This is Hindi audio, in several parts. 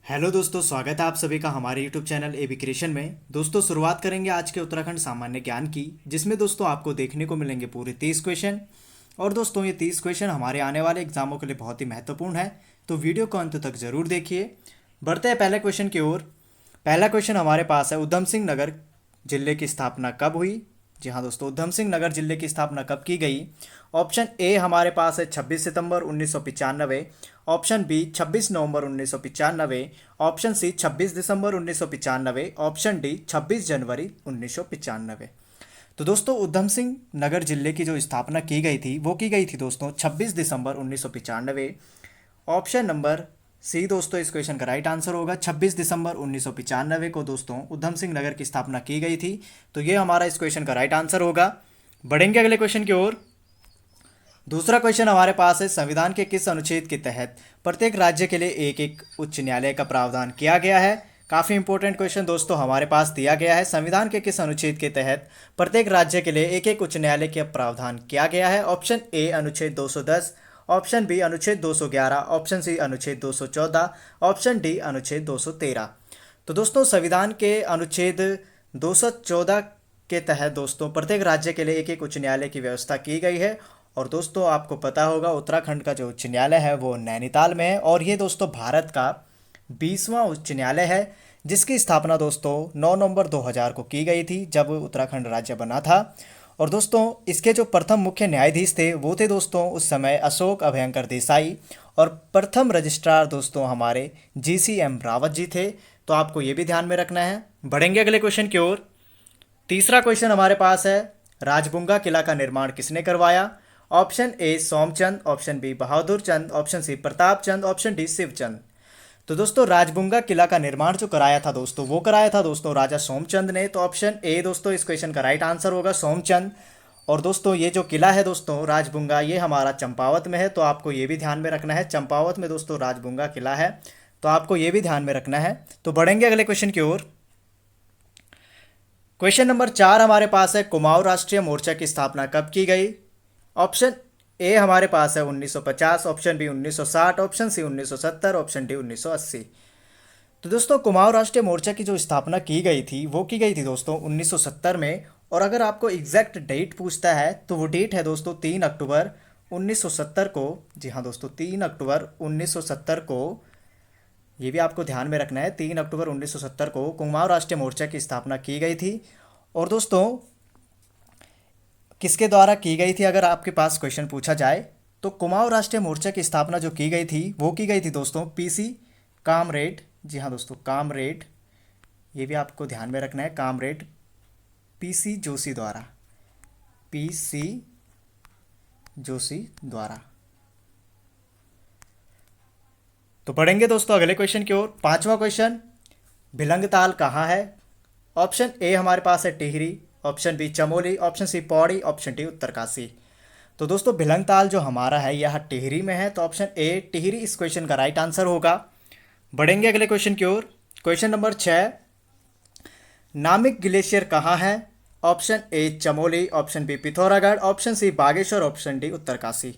हेलो दोस्तों, स्वागत है आप सभी का हमारे यूट्यूब चैनल एबी क्रिएशन में। दोस्तों, शुरुआत करेंगे आज के उत्तराखंड सामान्य ज्ञान की, जिसमें दोस्तों आपको देखने को मिलेंगे पूरे 30 क्वेश्चन। और दोस्तों ये 30 क्वेश्चन हमारे आने वाले एग्जामों के लिए बहुत ही महत्वपूर्ण है, तो वीडियो को अंत तक जरूर देखिए। बढ़ते हैं पहले क्वेश्चन की ओर। पहला क्वेश्चन हमारे पास है, उधम सिंह नगर जिले की स्थापना कब हुई? जी हाँ दोस्तों, उधम सिंह नगर जिले की स्थापना कब की गई? ऑप्शन ए हमारे पास है 26 सितंबर 1995, ऑप्शन बी 26 नवंबर 1995, ऑप्शन सी 26 दिसंबर 1995, ऑप्शन डी 26 जनवरी 1995। तो दोस्तों उधम सिंह नगर जिले की जो स्थापना की गई थी वो की गई थी दोस्तों 26 दिसंबर 1995। ऑप्शन नंबर सी दोस्तों इस क्वेश्चन का राइट आंसर होगा। 26 दिसंबर 1995 को दोस्तों उधम सिंह नगर की स्थापना की गई थी, तो ये हमारा इस क्वेश्चन का राइट आंसर होगा। बढ़ेंगे अगले क्वेश्चन की ओर। दूसरा क्वेश्चन हमारे पास है, संविधान के किस अनुच्छेद के तहत प्रत्येक राज्य के लिए एक एक उच्च न्यायालय का प्रावधान किया गया है? काफ़ी इंपॉर्टेंट क्वेश्चन दोस्तों हमारे पास दिया गया है। संविधान के किस अनुच्छेद के तहत प्रत्येक राज्य के लिए एक एक उच्च न्यायालय का प्रावधान किया गया है? ऑप्शन ए अनुच्छेद 210, ऑप्शन बी अनुच्छेद 211, ऑप्शन सी अनुच्छेद 214, ऑप्शन डी अनुच्छेद 213। तो दोस्तों संविधान के अनुच्छेद 214 के तहत दोस्तों प्रत्येक राज्य के लिए एक एक उच्च न्यायालय की व्यवस्था की गई है। और दोस्तों आपको पता होगा उत्तराखंड का जो उच्च न्यायालय है वो नैनीताल में है, और ये दोस्तों भारत का 20वां उच्च न्यायालय है, जिसकी स्थापना दोस्तों 9 नवंबर 2000 को की गई थी, जब उत्तराखंड राज्य बना था। और दोस्तों इसके जो प्रथम मुख्य न्यायाधीश थे वो थे दोस्तों उस समय अशोक अभयंकर देसाई, और प्रथम रजिस्ट्रार दोस्तों हमारे GCM रावत जी थे। तो आपको ये भी ध्यान में रखना है। बढ़ेंगे अगले क्वेश्चन की ओर। तीसरा क्वेश्चन हमारे पास है, राजबुंगा किला का निर्माण किसने करवाया? Option A Somchand, option B Bahadur Chand, option C Pratap Chand, option D Shivchand. तो दोस्तों राजबुंगा किला का निर्माण जो कराया था दोस्तों वो कराया था दोस्तों राजा सोमचंद ने। तो ऑप्शन ए दोस्तों इस क्वेश्चन का राइट आंसर होगा, सोमचंद। और दोस्तों ये जो किला है दोस्तों राजबुंगा, ये हमारा चंपावत में है, तो आपको ये भी ध्यान में रखना है। चंपावत में दोस्तों राजबुंगा किला है, तो आपको ये भी ध्यान में रखना है। तो बढ़ेंगे अगले क्वेश्चन की ओर। क्वेश्चन नंबर 4 हमारे पास है, कुमाऊं राष्ट्रीय मोर्चा की स्थापना कब की गई? ऑप्शन ए हमारे पास है 1950, option B 1960, option C 1970, option D 1980। तो दोस्तों कुमाऊं राष्ट्रीय मोर्चा की जो स्थापना की गई थी वो की गई थी दोस्तों 1970 में। और अगर आपको एग्जैक्ट डेट पूछता है तो वो डेट है दोस्तों 3 अक्टूबर 1970 को। जी हाँ दोस्तों 3 अक्टूबर 1970 को, ये भी आपको ध्यान में रखना है, 3 अक्टूबर 1970 को कुमाऊं राष्ट्रीय मोर्चा की स्थापना की गई थी। और दोस्तों किसके द्वारा की गई थी अगर आपके पास क्वेश्चन पूछा जाए, तो कुमाऊं राष्ट्रीय मोर्चा की स्थापना जो की गई थी वो की गई थी दोस्तों PC कामरेड। जी हाँ दोस्तों कामरेड, ये भी आपको ध्यान में रखना है, कामरेड PC जोशी द्वारा, PC जोशी द्वारा। तो पढ़ेंगे दोस्तों अगले क्वेश्चन की ओर। पांचवा क्वेश्चन, भिलंगताल कहाँ है? ऑप्शन ए हमारे पास है Tehri, option B Chamoli, option C Pauri, option D Uttarkashi. तो दोस्तों भिलंगताल जो हमारा है यह टिहरी में है, तो ऑप्शन ए टिहरी इस क्वेश्चन का राइट आंसर होगा। बढ़ेंगे अगले क्वेश्चन की ओर। क्वेश्चन नंबर 6, नामिक ग्लेशियर कहाँ है? Option A Chamoli, option B Pithoragarh, option C Bageshwar, option D Uttarkashi.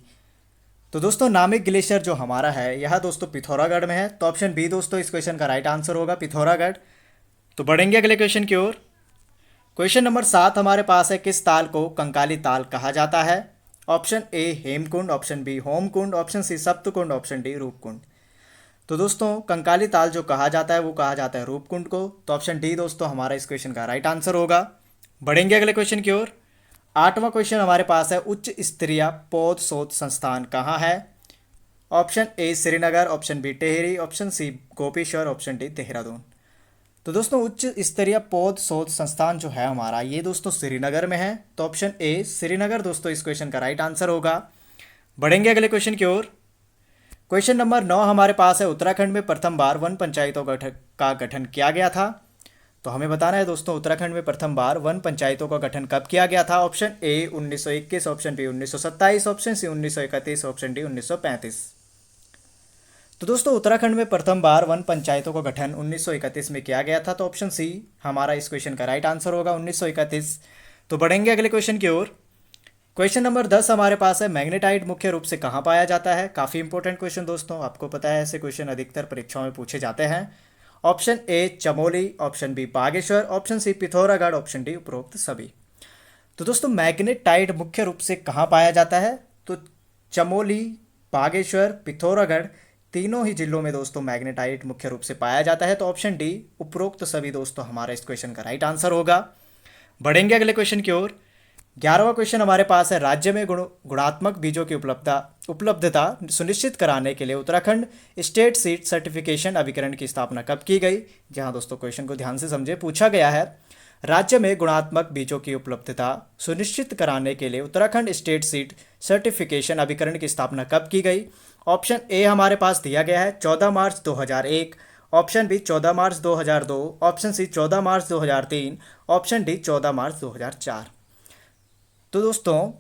तो दोस्तों नामिक ग्लेशियर जो हमारा है यह दोस्तों पिथौरागढ़ में है, तो ऑप्शन बी दोस्तों इस क्वेश्चन का राइट आंसर होगा, पिथौरागढ़। तो बढ़ेंगे अगले क्वेश्चन की ओर। क्वेश्चन नंबर 7 हमारे पास है, किस ताल को कंकाली ताल कहा जाता है? Option A Hemkund, option B Homkund, option C Saptkund, option D Roopkund. तो दोस्तों कंकाली ताल जो कहा जाता है वो कहा जाता है रूपकुंड को, तो ऑप्शन डी दोस्तों हमारा इस क्वेश्चन का राइट आंसर होगा। बढ़ेंगे अगले क्वेश्चन की ओर। 8वां क्वेश्चन हमारे पास है, उच्च स्तरीय पौध शोध संस्थान कहाँ है? Option A Srinagar, option B Tehri, option C Gopeshwar, option D Dehradun. तो दोस्तों उच्च स्तरीय पौध शोध संस्थान जो है हमारा ये दोस्तों श्रीनगर में है, तो ऑप्शन ए श्रीनगर दोस्तों इस क्वेश्चन का राइट आंसर होगा। बढ़ेंगे अगले क्वेश्चन की ओर। क्वेश्चन नंबर 9 हमारे पास है, उत्तराखंड में प्रथम बार वन पंचायतों का गठन किया गया था? तो हमें बताना है दोस्तों उत्तराखंड में प्रथम बार वन पंचायतों का गठन कब किया गया था? Option A 1921, option B 1927, option C 1931, option D 1935। तो दोस्तों उत्तराखंड में प्रथम बार वन पंचायतों का गठन 1931 में किया गया था, तो ऑप्शन सी हमारा इस क्वेश्चन का राइट आंसर होगा, 1931। तो बढ़ेंगे अगले क्वेश्चन की ओर। क्वेश्चन नंबर 10 हमारे पास है, मैग्नेटाइट मुख्य रूप से कहाँ पाया जाता है। काफ़ी इंपॉर्टेंट क्वेश्चन दोस्तों, आपको पता है ऐसे क्वेश्चन अधिकतर परीक्षाओं में पूछे जाते हैं। Option A Chamoli, option B Bageshwar, option C Pithoragarh, option D उपरोक्त सभी। तो दोस्तों मैग्नेटाइट मुख्य रूप से कहाँ पाया जाता है, तो चमोली, बागेश्वर, पिथौरागढ़ तीनों ही जिलों में दोस्तों मैग्नेटाइट मुख्य रूप से पाया जाता है। तो ऑप्शन डी उपरोक्त सभी दोस्तों हमारा इस क्वेश्चन का राइट आंसर होगा। बढ़ेंगे अगले क्वेश्चन की ओर। 11वां क्वेश्चन हमारे पास है, राज्य में गुणात्मक बीजों की उपलब्धता सुनिश्चित कराने के लिए उत्तराखंड स्टेट सीड सर्टिफिकेशन अभिकरण की स्थापना कब की गई। जहां दोस्तों क्वेश्चन को ध्यान से समझे, पूछा गया है राज्य में गुणात्मक बीजों की उपलब्धता सुनिश्चित कराने के लिए उत्तराखंड स्टेट सीड सर्टिफिकेशन अभिकरण की स्थापना कब की गई। ऑप्शन ए हमारे पास दिया गया है 14 मार्च 2001, ऑप्शन बी 14 मार्च 2002, ऑप्शन सी 14 मार्च 2003, ऑप्शन डी 14 मार्च 2004। तो दोस्तों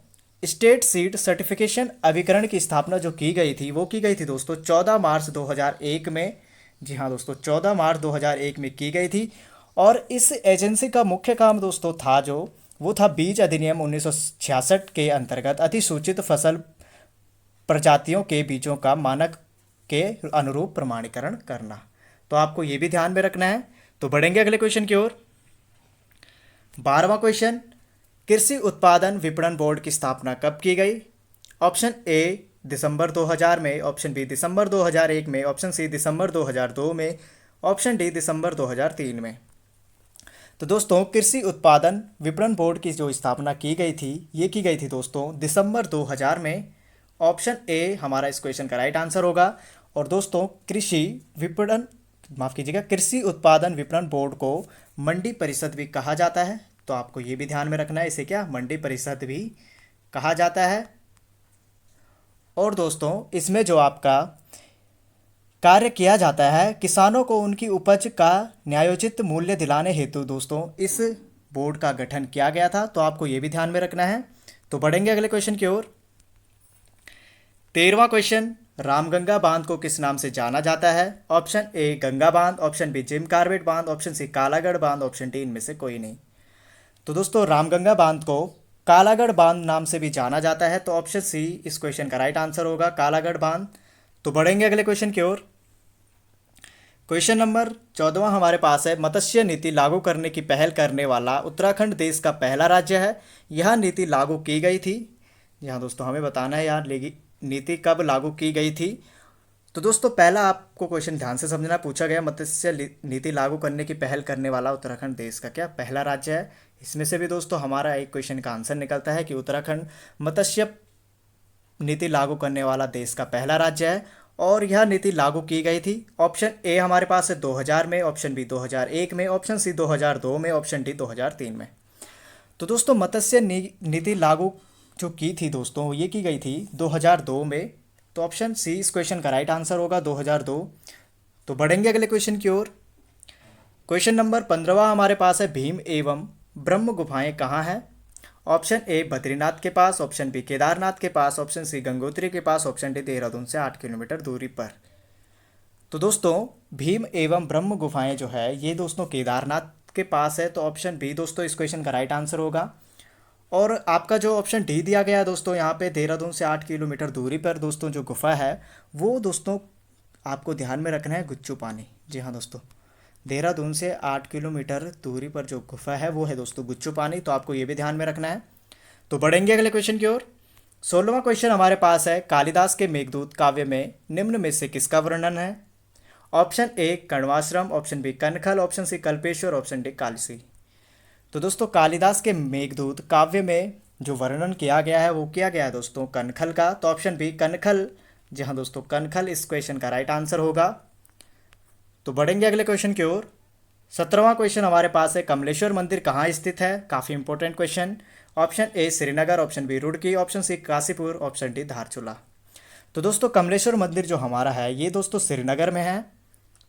स्टेट सीड सर्टिफिकेशन अभिकरण की स्थापना जो की गई थी वो की गई थी दोस्तों 14 मार्च 2001 में। जी हाँ दोस्तों, 14 मार्च 2001 में की गई थी। और इस एजेंसी का मुख्य काम दोस्तों था वो था बीज अधिनियम 1966 के अंतर्गत अधिसूचित फसल प्रजातियों के बीजों का मानक के अनुरूप प्रमाणीकरण करना। तो आपको ये भी ध्यान में रखना है। तो बढ़ेंगे अगले क्वेश्चन की ओर। 12वां क्वेश्चन, कृषि उत्पादन विपणन बोर्ड की स्थापना कब की गई। ऑप्शन ए दिसंबर 2000 में, ऑप्शन बी दिसंबर 2001 में, ऑप्शन सी दिसंबर 2002 में, ऑप्शन डी दिसंबर 2003 में। तो दोस्तों कृषि उत्पादन विपणन बोर्ड की जो स्थापना की गई थी ये की गई थी दोस्तों दिसंबर 2000 में। ऑप्शन ए हमारा इस क्वेश्चन का राइट आंसर होगा। और दोस्तों कृषि उत्पादन विपणन बोर्ड को मंडी परिषद भी कहा जाता है। तो आपको ये भी ध्यान में रखना है, इसे क्या मंडी परिषद भी कहा जाता है। और दोस्तों इसमें जो आपका कार्य किया जाता है, किसानों को उनकी उपज का न्यायोचित मूल्य दिलाने हेतु दोस्तों इस बोर्ड का गठन किया गया था। तो आपको ये भी ध्यान में रखना है। तो बढ़ेंगे अगले क्वेश्चन की ओर। 13वां क्वेश्चन, रामगंगा बांध को किस नाम से जाना जाता है। ऑप्शन ए गंगा बांध, ऑप्शन बी जिम कार्बेट बांध, ऑप्शन सी कालागढ़ बांध, ऑप्शन डी इनमें से कोई नहीं। तो दोस्तों रामगंगा बांध को कालागढ़ बांध नाम से भी जाना जाता है। तो ऑप्शन सी इस क्वेश्चन का राइट आंसर होगा, कालागढ़ बांध। तो बढ़ेंगे अगले क्वेश्चन की ओर। क्वेश्चन नंबर 14वां हमारे पास है, मत्स्य नीति लागू करने की पहल करने वाला उत्तराखंड देश का पहला राज्य है। यह नीति लागू की गई थी। यहाँ दोस्तों हमें बताना है यार नीति कब लागू की गई थी। तो दोस्तों पहला आपको क्वेश्चन ध्यान से समझना, पूछा गया मत्स्य नीति लागू करने की पहल करने वाला उत्तराखंड देश का क्या पहला राज्य है। इसमें से भी दोस्तों हमारा एक क्वेश्चन का आंसर निकलता है कि उत्तराखंड मत्स्य नीति लागू करने वाला देश का पहला राज्य है। और यह नीति लागू की गई थी। ऑप्शन ए हमारे पास है 2000 में, ऑप्शन बी 2001 में, ऑप्शन सी 2002 में, ऑप्शन डी 2003 में। तो दोस्तों मत्स्य नीति लागू जो की थी दोस्तों ये की गई थी 2002 में। तो ऑप्शन सी इस क्वेश्चन का राइट आंसर होगा, 2002। तो बढ़ेंगे अगले क्वेश्चन की ओर। क्वेश्चन नंबर 15वां हमारे पास है, भीम एवं ब्रह्म गुफाएं कहाँ हैं। ऑप्शन ए बद्रीनाथ के पास, ऑप्शन बी केदारनाथ के पास, ऑप्शन सी गंगोत्री के पास, ऑप्शन डी देहरादून से 8 किलोमीटर दूरी पर। तो दोस्तों भीम एवं ब्रह्म गुफाएं जो है ये दोस्तों केदारनाथ के पास है। तो ऑप्शन बी दोस्तों इस क्वेश्चन का राइट आंसर होगा। और आपका जो ऑप्शन डी दिया गया है दोस्तों यहाँ पे देहरादून से 8 किलोमीटर दूरी पर दोस्तों जो गुफा है वो दोस्तों आपको ध्यान में रखना है, गुच्चू पानी। जी हाँ दोस्तों, देहरादून से 8 किलोमीटर दूरी पर जो गुफा है वो है दोस्तों गुच्चू पानी। तो आपको ये भी ध्यान में रखना है। तो बढ़ेंगे अगले क्वेश्चन की ओर। 16वां क्वेश्चन हमारे पास है, कालिदास के मेघदूत काव्य में निम्न में से किसका वर्णन है। Option A Kanvashram, option B Kankhal, option C Kalpeshwar, option D Kalsi. तो दोस्तों कालिदास के मेघदूत काव्य में जो वर्णन किया गया है वो किया गया है दोस्तों कनखल का। तो ऑप्शन बी कनखल, जी हाँ दोस्तों कनखल इस क्वेश्चन का राइट आंसर होगा। तो बढ़ेंगे अगले क्वेश्चन की ओर। 17वां क्वेश्चन हमारे पास है, कमलेश्वर मंदिर कहाँ स्थित है। काफ़ी important question. Option A Srinagar, option B Roorkee, option C Kashipur, option D Dharchula. तो दोस्तों कमलेश्वर मंदिर जो हमारा है ये दोस्तों श्रीनगर में है।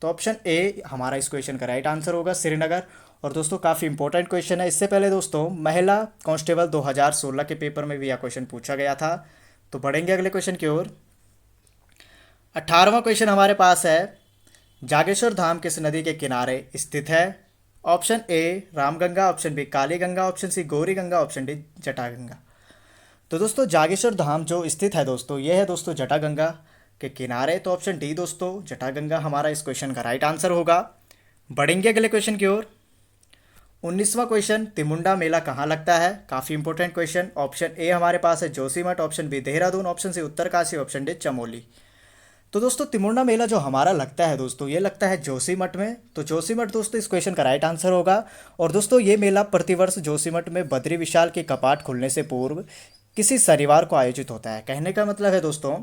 तो ऑप्शन ए हमारा इस क्वेश्चन का राइट आंसर होगा, श्रीनगर। और दोस्तों काफ़ी इंपॉर्टेंट क्वेश्चन है। इससे पहले दोस्तों महिला कांस्टेबल 2016 के पेपर में भी यह क्वेश्चन पूछा गया था। तो बढ़ेंगे अगले क्वेश्चन की ओर। 18वां क्वेश्चन हमारे पास है, जागेश्वर धाम किस नदी के किनारे स्थित है। Option A Ramganga, option B Kali Ganga, option C Gauri Ganga, option D Jataganga. तो दोस्तों जागेश्वर धाम जो स्थित है दोस्तों, ये है दोस्तों जटागंगा के किनारे। तो ऑप्शन डी दोस्तों जटागंगा हमारा इस क्वेश्चन का राइट आंसर होगा। बढ़ेंगे अगले क्वेश्चन की ओर। 19वां क्वेश्चन, तिमुंडा मेला कहाँ लगता है? काफ़ी इंपॉर्टेंट क्वेश्चन। ऑप्शन ए हमारे पास है Joshimath, option B Dehradun, option C Uttarkashi, option D Chamoli. तो दोस्तों तिमुंडा मेला जो हमारा लगता है दोस्तों, ये लगता है जोशीमठ में। तो जोशीमठ दोस्तों इस क्वेश्चन का राइट आंसर होगा। और दोस्तों ये मेला प्रतिवर्ष जोशीमठ में बद्री विशाल के कपाट खुलने से पूर्व किसी शनिवार को आयोजित होता है। कहने का मतलब है दोस्तों,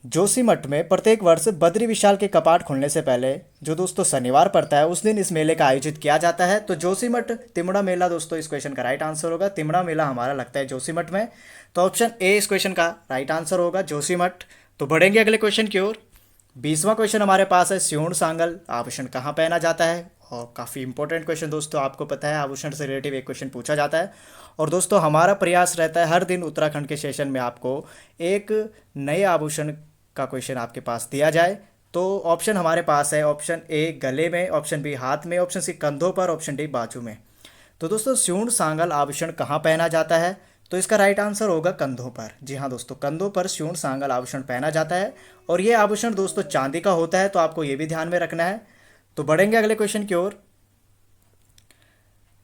जोशीमठ में प्रत्येक वर्ष बद्री विशाल के कपाट खुलने से पहले जो दोस्तों शनिवार पड़ता है, उस दिन इस मेले का आयोजित किया जाता है। तो जोशीमठ तिमुंडा मेला दोस्तों इस क्वेश्चन का राइट आंसर होगा। तिमुंडा मेला हमारा लगता है जोशीमठ में। तो ऑप्शन ए इस क्वेश्चन का राइट आंसर होगा, जोशीमठ। तो बढ़ेंगे अगले क्वेश्चन की ओर। 20वां क्वेश्चन हमारे पास है, स्योण सांगल आभूषण कहाँ पहना जाता है? और काफ़ी इंपॉर्टेंट क्वेश्चन दोस्तों, आपको पता है आभूषण से रिलेटिव एक क्वेश्चन पूछा जाता है। और दोस्तों हमारा प्रयास रहता है हर दिन उत्तराखंड के सेशन में आपको एक नए आभूषण का क्वेश्चन आपके पास दिया जाए। तो ऑप्शन हमारे पास है, ऑप्शन ए गले में, ऑप्शन बी हाथ में, ऑप्शन सी कंधों पर, ऑप्शन डी बाजू में। तो दोस्तों स्योण सांगल आभूषण कहाँ पहना जाता है? तो इसका राइट आंसर होगा कंधों पर। जी हाँ दोस्तों, कंधों पर स्योण सांगल आभूषण पहना जाता है। और ये आभूषण दोस्तों चांदी का होता है, तो आपको ये भी ध्यान में रखना है। तो बढ़ेंगे अगले क्वेश्चन की ओर।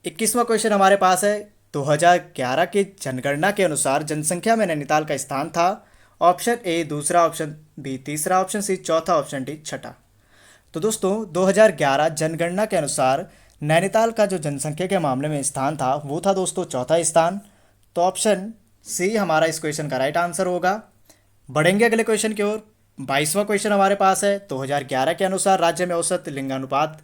21वां क्वेश्चन हमारे पास है, 2011 की जनगणना के अनुसार जनसंख्या में नैनीताल का स्थान था। ऑप्शन ए दूसरा, ऑप्शन बी तीसरा, ऑप्शन सी चौथा, ऑप्शन डी छठा। तो दोस्तों 2011 जनगणना के अनुसार नैनीताल का जो जनसंख्या के मामले में स्थान था, वो था दोस्तों चौथा स्थान। तो ऑप्शन सी हमारा इस क्वेश्चन का राइट आंसर होगा। बढ़ेंगे अगले क्वेश्चन की ओर। 22वां क्वेश्चन हमारे पास है, 2011 के अनुसार राज्य में औसत लिंगानुपात।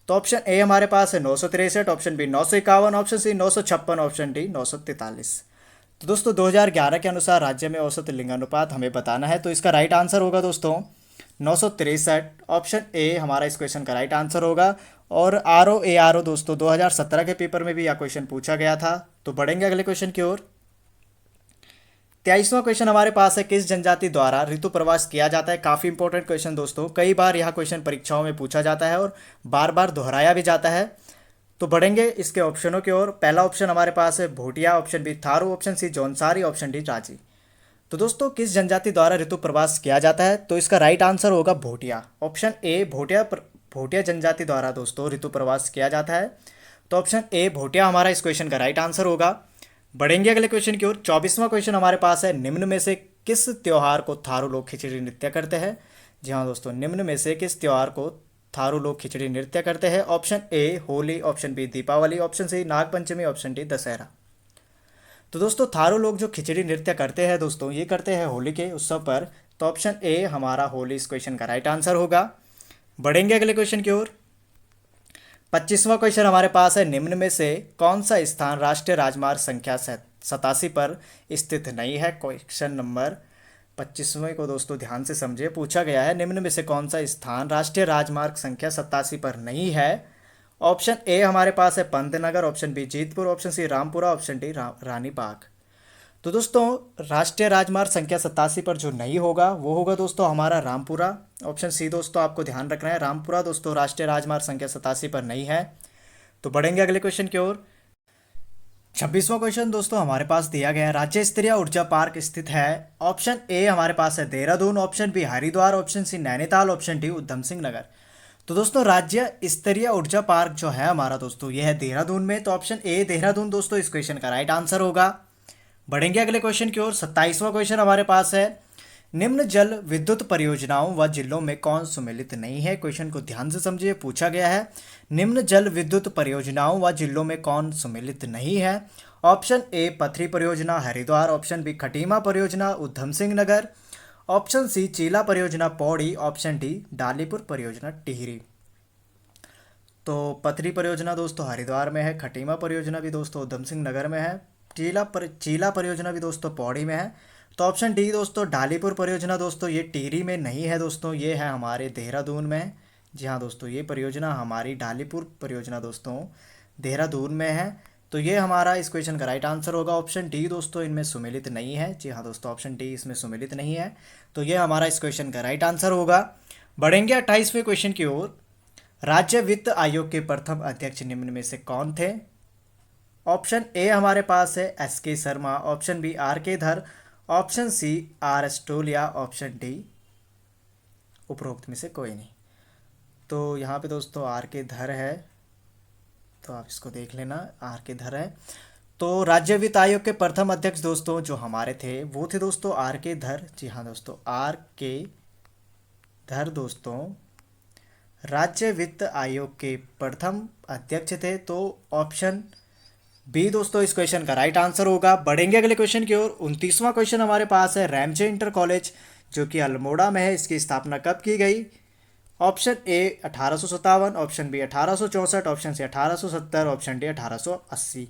तो ऑप्शन ए हमारे पास है 963, option B 951, option C 956, option D 943। तो दोस्तों 2011 के अनुसार राज्य में औसत लिंगानुपात हमें बताना है। तो इसका राइट आंसर होगा दोस्तों 963। ऑप्शन ए हमारा इस क्वेश्चन का राइट आंसर होगा। और ROARO दोस्तों 2017 के पेपर में भी यह क्वेश्चन पूछा गया था। तो बढ़ेंगे अगले क्वेश्चन की ओर। 23वां क्वेश्चन हमारे पास है, किस जनजाति द्वारा ऋतु प्रवास किया जाता है? काफ़ी इंपॉर्टेंट क्वेश्चन दोस्तों, कई बार यह क्वेश्चन परीक्षाओं में पूछा जाता है और बार बार दोहराया भी जाता है। तो बढ़ेंगे इसके ऑप्शनों की ओर। पहला ऑप्शन हमारे पास है Bhotia, option B Tharu, option C Jaunsari, option D Raji. तो दोस्तों किस जनजाति द्वारा ऋतु प्रवास किया जाता है? तो इसका राइट आंसर होगा भोटिया। ऑप्शन ए भोटिया जनजाति द्वारा दोस्तों ऋतु प्रवास किया जाता है। तो ऑप्शन ए भोटिया हमारा इस क्वेश्चन का राइट आंसर होगा। बढ़ेंगे अगले क्वेश्चन की ओर। 24वां क्वेश्चन हमारे पास है, निम्न में से किस त्योहार को थारू लोग खिचड़ी नृत्य करते हैं? जी हाँ दोस्तों, निम्न में से किस त्योहार को थारू लोग खिचड़ी नृत्य करते हैं? Option A Holi, option B Deepawali, option C Nagpanchami, option D Dussehra. तो दोस्तों थारू लोग जो खिचड़ी नृत्य करते हैं दोस्तों, ये करते हैं होली के उत्सव पर। तो ऑप्शन ए हमारा होली इस क्वेश्चन का राइट आंसर होगा। बढ़ेंगे अगले क्वेश्चन की ओर। 25वां क्वेश्चन हमारे पास है, निम्न में से कौन सा स्थान राष्ट्रीय राजमार्ग संख्या 87 पर स्थित नहीं है? क्वेश्चन नंबर 25वें को दोस्तों ध्यान से समझिए, पूछा गया है निम्न में से कौन सा स्थान राष्ट्रीय राजमार्ग संख्या 87 पर नहीं है? ऑप्शन ए हमारे पास है Pantnagar, option B Jeetpur, option C Rampura, option D Rani Bagh. तो दोस्तों राष्ट्रीय राजमार्ग संख्या 87 पर जो नहीं होगा वो होगा दोस्तों हमारा रामपुरा। ऑप्शन सी दोस्तों आपको ध्यान रखना है, रामपुरा दोस्तों राष्ट्रीय राजमार्ग संख्या 87 पर नहीं है। तो बढ़ेंगे अगले क्वेश्चन की ओर। 26वां क्वेश्चन दोस्तों हमारे पास दिया गया है, राज्य स्तरीय ऊर्जा पार्क स्थित है। ऑप्शन ए हमारे पास है Dehradun, option B Haridwar, option C Nainital, option D Udham Singh Nagar. तो दोस्तों राज्य स्तरीय ऊर्जा पार्क जो है हमारा दोस्तों, ये है देहरादून में। तो ऑप्शन ए देहरादून दोस्तों इस क्वेश्चन का राइट आंसर होगा। बढ़ेंगे अगले क्वेश्चन की ओर। 27वां क्वेश्चन हमारे पास है, निम्न जल विद्युत परियोजनाओं व जिलों में कौन सम्मिलित नहीं है? क्वेश्चन को ध्यान से समझिए, पूछा गया है निम्न जल विद्युत परियोजनाओं व जिलों में कौन सम्मिलित नहीं है? ऑप्शन ए पथरी परियोजना हरिद्वार, ऑप्शन बी खटीमा परियोजना उधम सिंह नगर, ऑप्शन सी चीला परियोजना पौड़ी, ऑप्शन डी डालीपुर परियोजना टिहरी। तो पथरी परियोजना दोस्तों हरिद्वार में है, खटीमा परियोजना भी दोस्तों उधम सिंह नगर में है, चीला परियोजना भी दोस्तों पौड़ी में है। तो ऑप्शन डी दोस्तों डालीपुर परियोजना दोस्तों ये टिहरी में नहीं है दोस्तों, ये है हमारे देहरादून में। जी हाँ दोस्तों, ये परियोजना हमारी डालीपुर परियोजना दोस्तों देहरादून में है। तो ये हमारा इस क्वेश्चन का राइट आंसर होगा। ऑप्शन डी दोस्तों इनमें सम्मिलित नहीं है। जी हाँ दोस्तों, ऑप्शन डी इसमें सम्मिलित नहीं है। तो ये हमारा इस क्वेश्चन का राइट आंसर होगा। बढ़ेंगे 28वें क्वेश्चन की ओर। राज्य वित्त आयोग के प्रथम अध्यक्ष निम्न में से कौन थे? ऑप्शन ए हमारे पास है एस के Sharma, option B R K Dhar, option C R एस्टोलिया, ऑप्शन डी उपरोक्त में से कोई नहीं। तो यहाँ पे दोस्तों आर के धर है, तो आप इसको देख लेना, आर के धर है। तो राज्य वित्त आयोग के प्रथम अध्यक्ष दोस्तों जो हमारे थे वो थे दोस्तों आर के धर। जी हाँ दोस्तों, आर के धर दोस्तों राज्य वित्त आयोग के प्रथम अध्यक्ष थे। तो ऑप्शन बी दोस्तों इस क्वेश्चन का राइट आंसर होगा। बढ़ेंगे अगले क्वेश्चन की ओर। 29वां क्वेश्चन हमारे पास है, रैमजे इंटर कॉलेज जो कि अल्मोड़ा में है, इसकी स्थापना कब की गई? Option A 1857, option B 1864, option C 1870, option D 1880।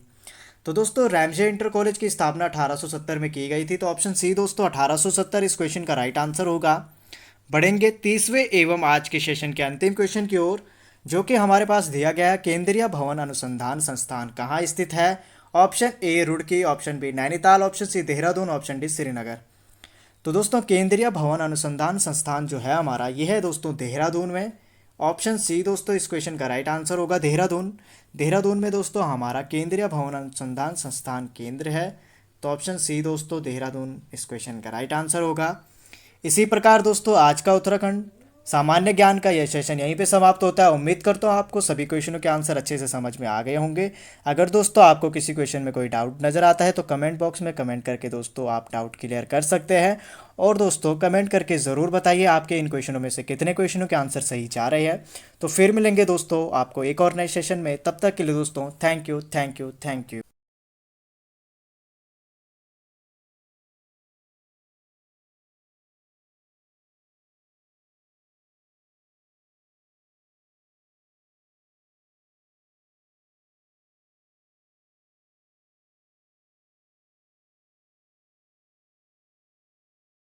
तो दोस्तों रैमजे इंटर कॉलेज की स्थापना 1870 में की गई थी। तो ऑप्शन सी दोस्तों 1870 इस क्वेश्चन का राइट आंसर होगा। बढ़ेंगे 30वें एवं आज के सेशन के अंतिम क्वेश्चन की ओर, जो कि हमारे पास दिया गया है, केंद्रीय भवन अनुसंधान संस्थान कहाँ स्थित है? Option A Roorkee, option B Nainital, option C Dehradun, option D Srinagar. तो दोस्तों केंद्रीय भवन अनुसंधान संस्थान जो है हमारा, यह है दोस्तों देहरादून में। ऑप्शन सी दोस्तों इस क्वेश्चन का राइट आंसर होगा, देहरादून। देहरादून में दोस्तों हमारा केंद्रीय भवन अनुसंधान संस्थान केंद्र है। तो ऑप्शन सी दोस्तों देहरादून इस क्वेश्चन का राइट आंसर होगा। इसी प्रकार दोस्तों आज का उत्तराखंड सामान्य ज्ञान का यह सेशन यहीं पे समाप्त होता है। उम्मीद करता हूँ आपको सभी क्वेश्चनों के आंसर अच्छे से समझ में आ गए होंगे। अगर दोस्तों आपको किसी क्वेश्चन में कोई डाउट नज़र आता है तो कमेंट बॉक्स में कमेंट करके दोस्तों आप डाउट क्लियर कर सकते हैं। और दोस्तों कमेंट करके ज़रूर बताइए आपके इन क्वेश्चनों में से कितने क्वेश्चनों के आंसर सही जा रहे हैं। तो फिर मिलेंगे दोस्तों आपको एक और नए सेशन में। तब तक के लिए दोस्तों thank you, thank you, thank you.